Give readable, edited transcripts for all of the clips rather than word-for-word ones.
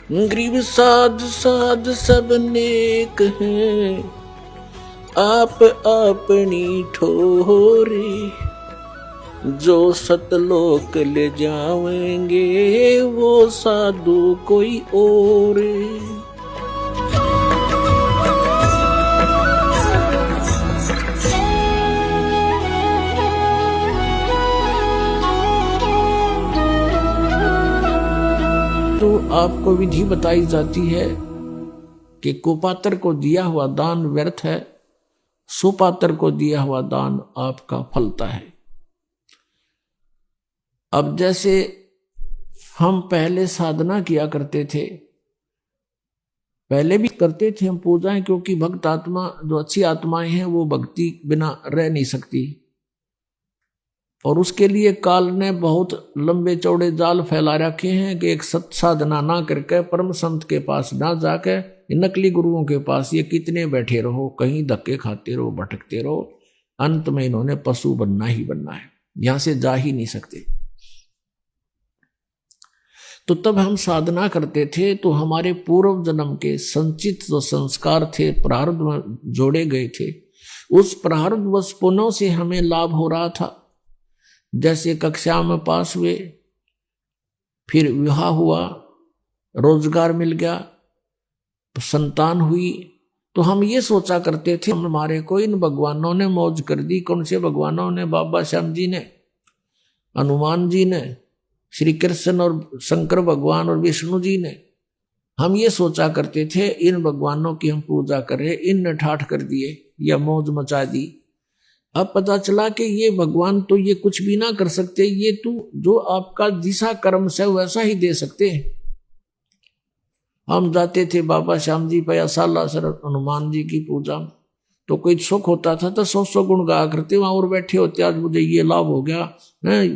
गरीब साध साध सब नेक हैं, आप अपनी ठोरे, जो सतलोक ले जाएंगे वो साधु कोई और। तो आपको विधि बताई जाती है कि कुपात्र को दिया हुआ दान व्यर्थ है, सुपात्र को दिया हुआ दान आपका फलता है। अब जैसे हम पहले साधना किया करते थे, पहले भी करते थे हम पूजाएं, क्योंकि भक्त आत्मा जो अच्छी आत्माएं हैं वो भक्ति बिना रह नहीं सकती, और उसके लिए काल ने बहुत लंबे चौड़े जाल फैला रखे हैं कि एक सत साधना ना करके परम संत के पास ना जाके नकली गुरुओं के पास ये कितने बैठे रहो, कहीं धक्के खाते रहो, भटकते रहो, अंत में इन्होंने पशु बनना ही बनना है, यहां से जा ही नहीं सकते। तो तब हम साधना करते थे तो हमारे पूर्व जन्म के संचित जो संस्कार थे, प्रारब्ध में जोड़े गए थे, उस प्रारब्ध वश पुनः से हमें लाभ हो रहा था। जैसे कक्षा में पास हुए, फिर विवाह हुआ, रोजगार मिल गया, संतान हुई, तो हम ये सोचा करते थे हमारे को इन भगवानों ने मौज कर दी। कौन से भगवानों ने? बाबा श्याम जी ने, हनुमान जी ने, श्री कृष्ण और शंकर भगवान और विष्णु जी ने। हम ये सोचा करते थे इन भगवानों की हम पूजा करें, इन ने ठाठ कर दिए या मौज मचा दी। अब पता चला कि ये भगवान तो ये कुछ भी ना कर सकते, ये तो जो आपका जिसा कर्म से वैसा ही दे सकते हैं। हम जाते थे बाबा श्याम जी पे, सालासर हनुमान जी की पूजा में, तो कोई सुख होता था तो 100 गुण गा करते, वहां और बैठे होते, आज मुझे ये लाभ हो गया,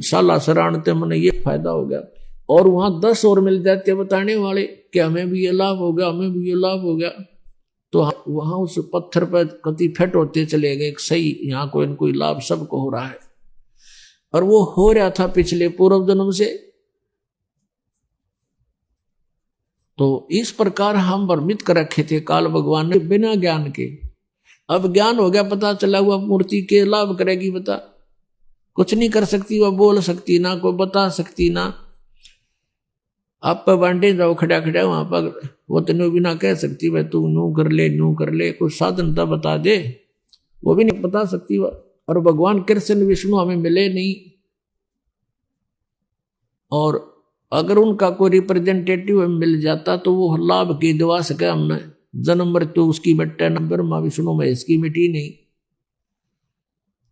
सालासर आनते मैंने ये फायदा हो गया, और वहां 10 और मिल जाते बताने वाले कि हमें भी ये लाभ हो गया, हमें भी ये लाभ हो गया। तो वहां उस पत्थर पर कति फेट होते चले गए, सही यहाँ कोई न कोई लाभ सबको हो रहा है, और वो हो रहा था पिछले पूर्व जन्म से। तो इस प्रकार हम भ्रमित कर रखे थे काल भगवान ने बिना ज्ञान के। अब ज्ञान हो गया, पता चला हुआ मूर्ति के लाभ करेगी, बता कुछ नहीं कर सकती, वह बोल सकती ना, कोई बता सकती ना। आप पर बांटे जाओ खड़ा खड़ा वहां पर, वो तेनों भी ना कह सकती भाई तू नू कर ले, नू कर ले, कुछ साधन तो बता दे, वो भी नहीं बता सकती वह। और भगवान कृष्ण विष्णु हमें मिले नहीं, और अगर उनका कोई रिप्रेजेंटेटिव मिल जाता तो वो लाभ की दिवा सके हमने, जन्म मृत्यु उसकी बट्टा न ब्रह्मा विष्णु महेश की मिटी नहीं।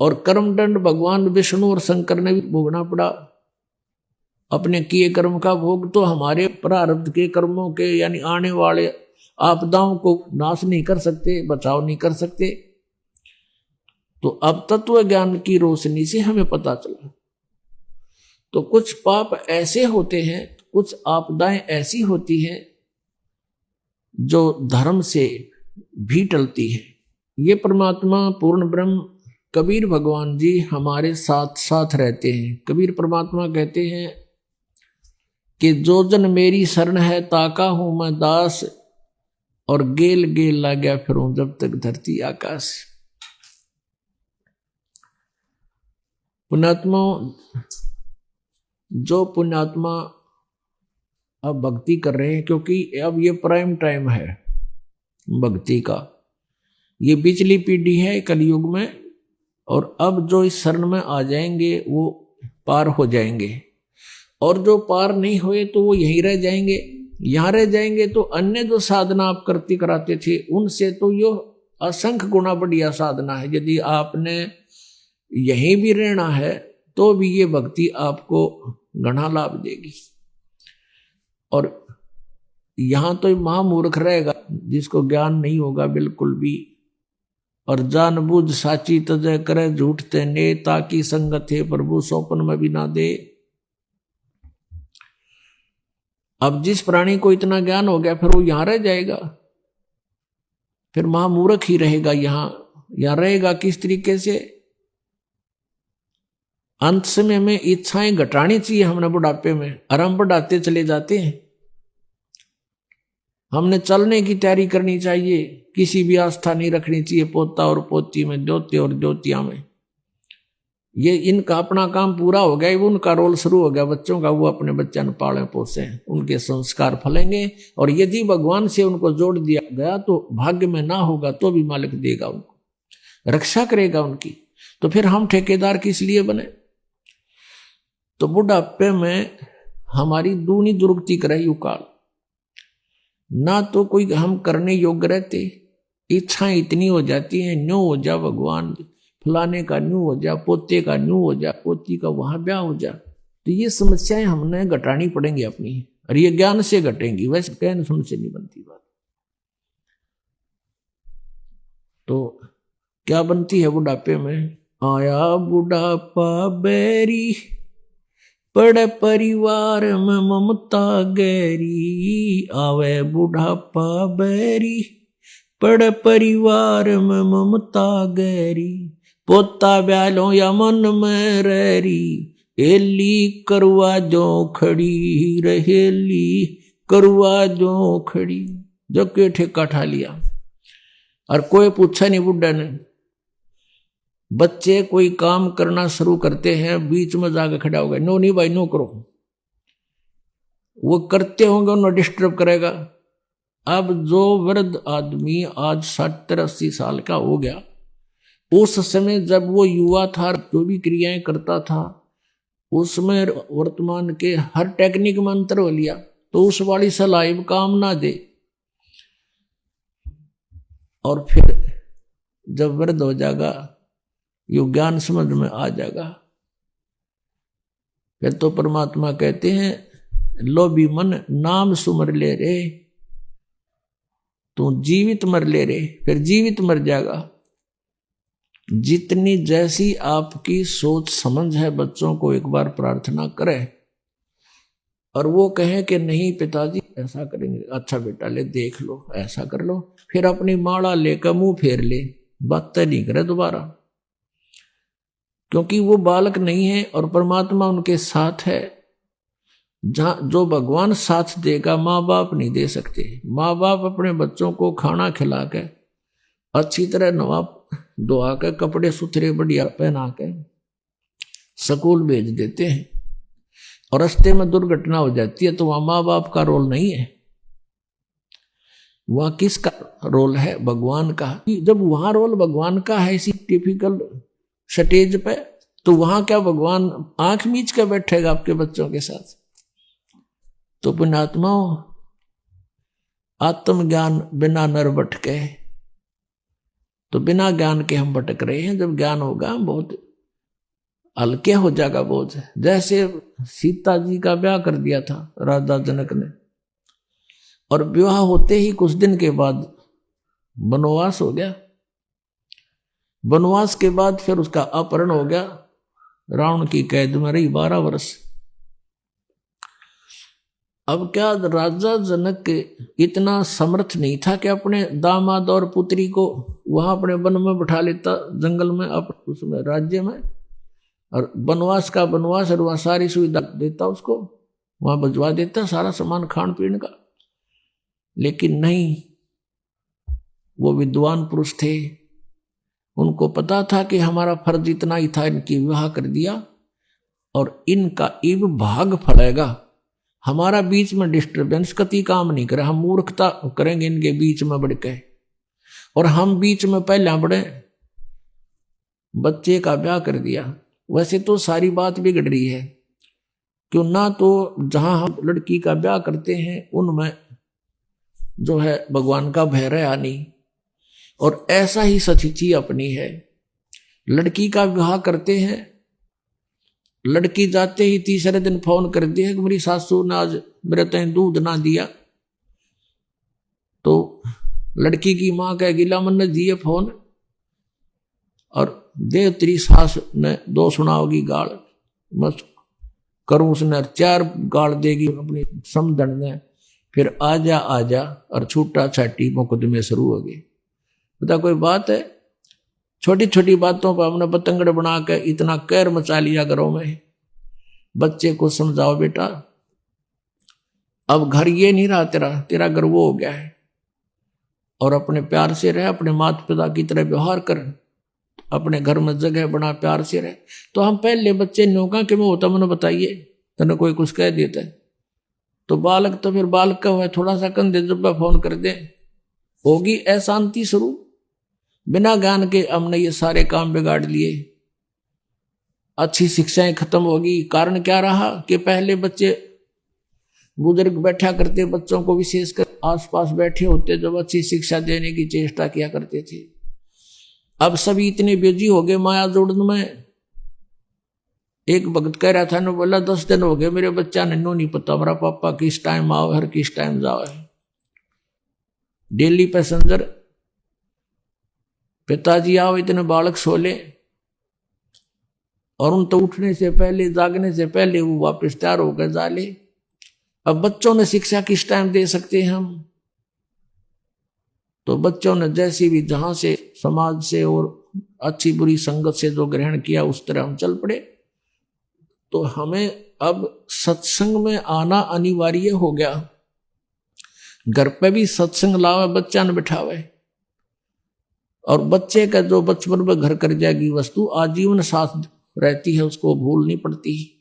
और कर्मदंड भगवान विष्णु और शंकर ने भी भोगना पड़ा, अपने किए कर्म का भोग। तो हमारे प्रारब्ध के कर्मों के यानी आने वाले आपदाओं को नाश नहीं कर सकते, बचाव नहीं कर सकते। तो अब तत्व ज्ञान की रोशनी से हमें पता चला। तो कुछ पाप ऐसे होते हैं, कुछ आपदाएं ऐसी होती हैं जो धर्म से भी टलती है। ये परमात्मा पूर्ण ब्रह्म कबीर भगवान जी हमारे साथ साथ रहते हैं। कबीर परमात्मा कहते हैं कि जो जन मेरी शरण है ताका हूं मैं दास, और गेल गेल ला गया फिरूं जब तक धरती आकाश। पुण्यात्मा, जो पुण्यात्मा अब भक्ति कर रहे हैं, क्योंकि अब ये प्राइम टाइम है भक्ति का, ये पिछली पीढ़ी है कलयुग में, और अब जो इस शरण में आ जाएंगे वो पार हो जाएंगे, और जो पार नहीं हुए तो वो यहीं रह जाएंगे। यहाँ रह जाएंगे तो अन्य जो साधना आप करती कराते थे उनसे तो यो असंख्य गुना बढ़िया साधना है। यदि आपने यहीं भी रहना है तो भी ये भक्ति आपको घना लाभ देगी। और यहाँ तो महामूर्ख रहेगा जिसको ज्ञान नहीं होगा बिल्कुल भी, और जानबूझ साची तजय करे झूठ ते ने, ताकि संगत है प्रभु सौपन में भी ना दे। अब जिस प्राणी को इतना ज्ञान हो गया फिर वो यहां रह जाएगा, फिर महामूर्ख ही रहेगा। यहां रहेगा किस तरीके से? अंत समय में इच्छाएं घटानी चाहिए हमने बुढ़ापे में, और हम बढ़ाते चले जाते हैं। हमने चलने की तैयारी करनी चाहिए, किसी भी आस्था नहीं रखनी चाहिए पोता और पोती में, द्योते और द्योतिया में। ये इनका अपना काम पूरा हो गया, उनका रोल शुरू हो गया बच्चों का, वो अपने बच्चों को पाले पोसे, उनके संस्कार फलेंगे। और यदि भगवान से उनको जोड़ दिया गया तो भाग्य में ना होगा तो भी मालिक देगा उनको, रक्षा करेगा उनकी। तो फिर हम ठेकेदार किस लिए बने? तो बुढ़ापे में हमारी दूनी दुर्गति करे युकाल, ना तो कोई हम करने योग्य रहते, इच्छाएं इतनी हो जाती हैं, न्यू हो जा भगवान, फलाने का न्यू हो जा, पोते का न्यू हो जा, पोती का वहां ब्याह हो जा। तो ये समस्याएं हमने घटानी पड़ेंगी अपनी, और ये ज्ञान से घटेंगी, वैसे कहने सुन से नहीं बनती बात। तो क्या बनती है बुढ़ापे में? आया बुढ़ापा बैरी, पड़े परिवार में ममता गहरी। आवे बुढ़ापा बैरी, पड़े परिवार में ममता गहरी। पोता ब्यालो या मन में रहरी, हेली करवा जो खड़ी, रहेली करवा जो खड़ी। जो के ठेका ठा लिया, और कोई पूछा नहीं बुढ़ा ने। बच्चे कोई काम करना शुरू करते हैं, बीच में जाकर खड़ा हो गया, नो नहीं भाई नो करो। वो करते होंगे, उन्हें डिस्टर्ब करेगा। अब जो वृद्ध आदमी आज 70-80 साल का हो गया, उस समय जब वो युवा था, जो भी क्रियाएं करता था, उसमें वर्तमान के हर टेक्निक में अंतर हो लिया। तो उस वाली सलाह काम ना दे। और फिर जब वृद्ध हो जाएगा, यो ज्ञान समझ में आ जाएगा, फिर तो परमात्मा कहते हैं, लोभी मन नाम सुमर ले रे, तू जीवित मर ले रे। फिर जीवित मर जाएगा। जितनी जैसी आपकी सोच समझ है, बच्चों को एक बार प्रार्थना करें, और वो कहें कि नहीं पिताजी ऐसा करेंगे, अच्छा बेटा ले देख लो, ऐसा कर लो, फिर अपनी माला लेकर मुंह फेर ले, बात नहीं करे दोबारा। क्योंकि वो बालक नहीं है और परमात्मा उनके साथ है। जहां जो भगवान साथ देगा, माँ बाप नहीं दे सकते। माँ बाप अपने बच्चों को खाना खिला के, अच्छी तरह नवा धोआ के, कपड़े सुथरे बढ़िया पहना के स्कूल भेज देते हैं, और रास्ते में दुर्घटना हो जाती है तो वहां माँ बाप का रोल नहीं है, वहां किसका रोल है? भगवान का। जब वहां रोल भगवान का है, इसी टिपिकल स्टेज पे, तो वहां क्या भगवान आंख मीच के बैठेगा आपके बच्चों के साथ? तो पुण्यात्माओं, आत्मज्ञान बिना नर भटके, तो बिना ज्ञान के हम भटक रहे हैं। जब ज्ञान होगा बहुत हल्के हो जाएगा बोझ। जैसे सीता जी का ब्याह कर दिया था राजा जनक ने, और विवाह होते ही कुछ दिन के बाद वनवास हो गया। वनवास के बाद फिर उसका अपहरण हो गया, रावण की कैद में रही 12 वर्ष। अब क्या राजा जनक इतना समर्थ नहीं था कि अपने दामाद और पुत्री को वहां अपने वन में बैठा लेता, जंगल में, उसमें राज्य में, और वनवास का वनवास, और वहां सारी सुविधा देता उसको, वहां भिजवा देता सारा सामान खान पीने का। लेकिन नहीं, वो विद्वान पुरुष थे, उनको पता था कि हमारा फर्ज इतना ही था, इनकी विवाह कर दिया और इनका इब भाग फलेगा। हमारा बीच में डिस्टर्बेंस कति काम नहीं करे, हम मूर्खता करेंगे इनके बीच में बढ़ के, और हम बीच में पहले बढ़े, बच्चे का ब्याह कर दिया। वैसे तो सारी बात बिगड़ रही है, क्यों ना तो जहां हम लड़की का ब्याह करते हैं उनमें जो है भगवान का भय रहा नहीं, और ऐसा ही सचिची अपनी है। लड़की का विवाह करते हैं, लड़की जाते ही तीसरे दिन फोन कर दिया कि मेरी सासू ने आज मेरे तय दूध ना दिया। तो लड़की की मां कह गिला मन ने दिए फोन, और देव तेरी सास ने 2 सुनाओगी गाल, मैं करूं उसने 4 गाल देगी अपनी समझन ने, फिर आजा आजा, और छूटा छाटी मुकदमे शुरू हो गए। बता कोई बात है? छोटी छोटी बातों पर हमने पतंगड़ बना के इतना कहर मचा लिया घरों में। बच्चे को समझाओ बेटा, अब घर ये नहीं रहा तेरा, तेरा घर वो हो गया है। और अपने प्यार से रह, अपने माता पिता की तरह व्यवहार कर, अपने घर में जगह बना, प्यार से रह। तो हम पहले बच्चे नौका के में होता, मैंने बताइए तने कोई कुछ कह देता है तो बालक तो फिर बालक का हुआ, थोड़ा सा कंधे जब फोन कर दे होगी अशांति शुरू। बिना ज्ञान के हमने ये सारे काम बिगाड़ लिए, अच्छी शिक्षाएं खत्म होगी। कारण क्या रहा कि पहले बच्चे बुजुर्ग बैठा करते, बच्चों को विशेषकर आसपास बैठे होते, जब अच्छी शिक्षा देने की चेष्टा किया करते थे। अब सभी इतने बिजी हो गए माया जोड़ने में। एक भक्त कह रहा था ना, बोला 10 दिन हो गए मेरे बच्चा ने नो नहीं पता मेरा पापा किस टाइम आओ हर किस टाइम जाओ है। डेली पैसेंजर, पिताजी आओ इतने बालक सो ले, और उन तो उठने से पहले जागने से पहले वो वापस तैयार होकर जा ले। अब बच्चों ने शिक्षा किस टाइम दे सकते हैं हम? तो बच्चों ने जैसी भी जहां से समाज से और अच्छी बुरी संगत से जो ग्रहण किया उस तरह हम चल पड़े। तो हमें अब सत्संग में आना अनिवार्य हो गया। घर पे भी सत्संग लावे, बच्चा न बिठावे, और बच्चे का जो बचपन में घर कर जाएगी वस्तु आजीवन साथ रहती है, उसको भूल नहीं पड़ती।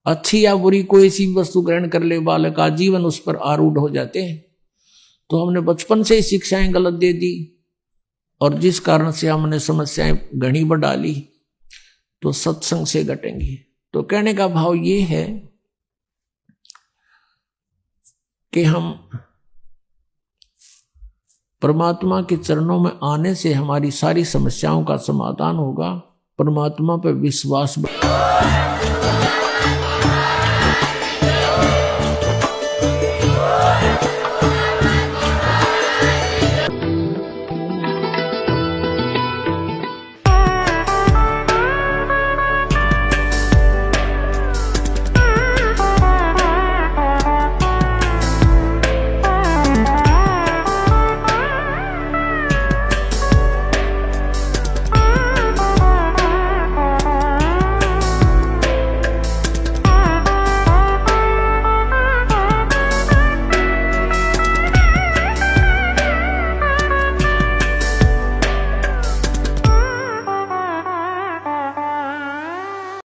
अच्छी या बुरी कोई सी वस्तु ग्रहण कर ले बालक, आजीवन उस पर आरूढ़ हो जाते हैं। तो हमने बचपन से ही शिक्षाएं गलत दे दी, और जिस कारण से हमने समस्याएं घनी बढ़ा ली। तो सत्संग से घटेंगी। तो कहने का भाव ये है कि हम परमात्मा के चरणों में आने से हमारी सारी समस्याओं का समाधान होगा। परमात्मा पर विश्वास